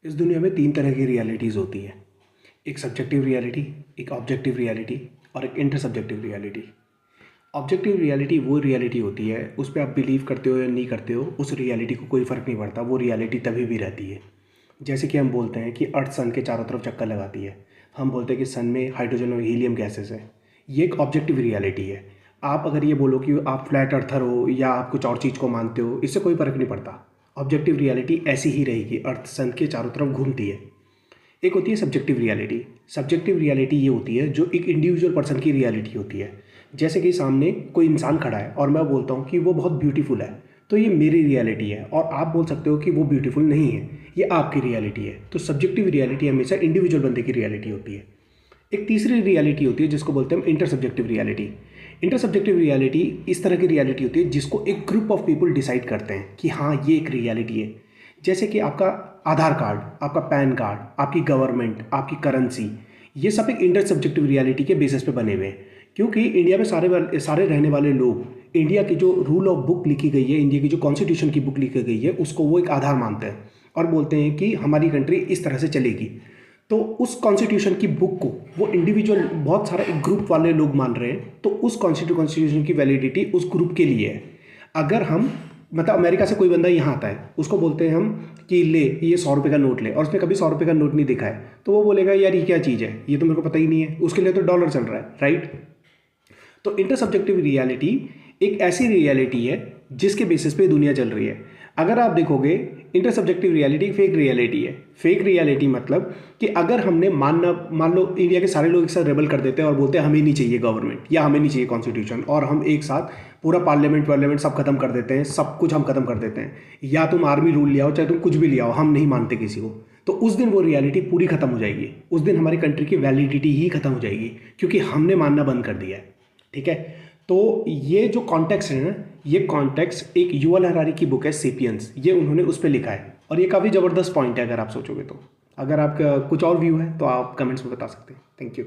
इस दुनिया में तीन तरह की रियलिटीज़ होती है। एक सब्जेक्टिव रियलिटी, एक ऑब्जेक्टिव रियलिटी और एक इंटरसब्जेक्टिव रियलिटी। ऑब्जेक्टिव रियलिटी वो रियलिटी होती है, उस पर आप बिलीव करते हो या नहीं करते हो, उस रियलिटी को कोई फ़र्क नहीं पड़ता, वो रियलिटी तभी भी रहती है। जैसे कि हम बोलते हैं कि अर्थ सन के चारों तरफ चक्कर लगाती है। हम बोलते हैं कि सन में हाइड्रोजन और हीलियम गैसेस है। ये एक ऑब्जेक्टिव रियलिटी है। आप अगर ये बोलो कि आप फ्लैट अर्थर हो या आप कुछ और चीज़ को मानते हो, इससे कोई फ़र्क नहीं पड़ता। ऑब्जेक्टिव रियलिटी ऐसी ही रहेगी, अर्थ सन के चारों तरफ घूमती है। एक होती है सब्जेक्टिव रियलिटी। सब्जेक्टिव रियलिटी ये होती है जो एक इंडिविजुअल पर्सन की रियलिटी होती है। जैसे कि सामने कोई इंसान खड़ा है और मैं बोलता हूँ कि वो बहुत ब्यूटीफुल है, तो ये मेरी रियलिटी है और आप बोल सकते हो कि वो ब्यूटीफुल नहीं है, ये आपकी रियलिटी है। तो सब्जेक्टिव रियलिटी हमेशा इंडिविजुअल बंदे की रियलिटी होती है। एक तीसरी रियलिटी होती है जिसको बोलते हैं हम इंटरसब्जेक्टिव रियलिटी। इंटरसब्जेक्टिव रियलिटी इस तरह की रियलिटी होती है जिसको एक ग्रुप ऑफ पीपल डिसाइड करते हैं कि हाँ ये एक रियलिटी है। जैसे कि आपका आधार कार्ड, आपका पैन कार्ड, आपकी गवर्नमेंट, आपकी करेंसी, ये सब एक इंटरसब्जेक्टिव रियलिटी के बेसिस पे बने हुए हैं। क्योंकि इंडिया में सारे रहने वाले लोग इंडिया की जो रूल ऑफ बुक लिखी गई है, इंडिया की जो कॉन्स्टिट्यूशन की बुक लिखी गई है, उसको वो एक आधार मानते हैं और बोलते हैं कि हमारी कंट्री इस तरह से चलेगी। तो उस कॉन्स्टिट्यूशन की बुक को वो इंडिविजुअल बहुत सारा एक ग्रुप वाले लोग मान रहे हैं, तो उस कॉन्स्टिट्यूशन की वैलिडिटी उस ग्रुप के लिए है। अगर हम मतलब अमेरिका से कोई बंदा यहाँ आता है, उसको बोलते हैं हम कि ले ये 100 रुपये का नोट ले, और उसने कभी 100 रुपये का नोट नहीं देखा है, तो वो बोलेगा यार ये क्या चीज़ है, ये तो मेरे को पता ही नहीं है। उसके लिए तो डॉलर चल रहा है, राइट। तो इंटरसब्जेक्टिव रियलिटी एक ऐसी रियलिटी है जिसके बेसिस पे दुनिया चल रही है। अगर आप देखोगे, इंटरसब्जेक्टिव रियलिटी फेक रियलिटी है। फेक रियलिटी मतलब कि अगर हमने मान लो इंडिया के सारे लोग एक साथ रेबल कर देते हैं और बोलते हैं हमें नहीं चाहिए गवर्नमेंट या हमें नहीं चाहिए कॉन्स्टिट्यूशन, और हम एक साथ पूरा पार्लियामेंट सब खत्म कर देते हैं, सब कुछ हम खत्म कर देते हैं, या तुम आर्मी रूल ले आओ चाहे तुम कुछ भी ले आओ, हम नहीं मानते किसी को, तो उस दिन वो रियलिटी पूरी खत्म हो जाएगी। उस दिन हमारी कंट्री की वैलिडिटी ही खत्म हो जाएगी, क्योंकि हमने मानना बंद कर दिया है। ठीक है। तो ये जो कॉन्टेक्स्ट है ना, ये कॉन्टेक्स्ट एक युवल हरारी की बुक है सेपियंस, ये उन्होंने उस पर लिखा है और ये काफ़ी ज़बरदस्त पॉइंट है अगर आप सोचोगे तो। अगर आपका कुछ और व्यू है तो आप कमेंट्स में बता सकते हैं। Thank you.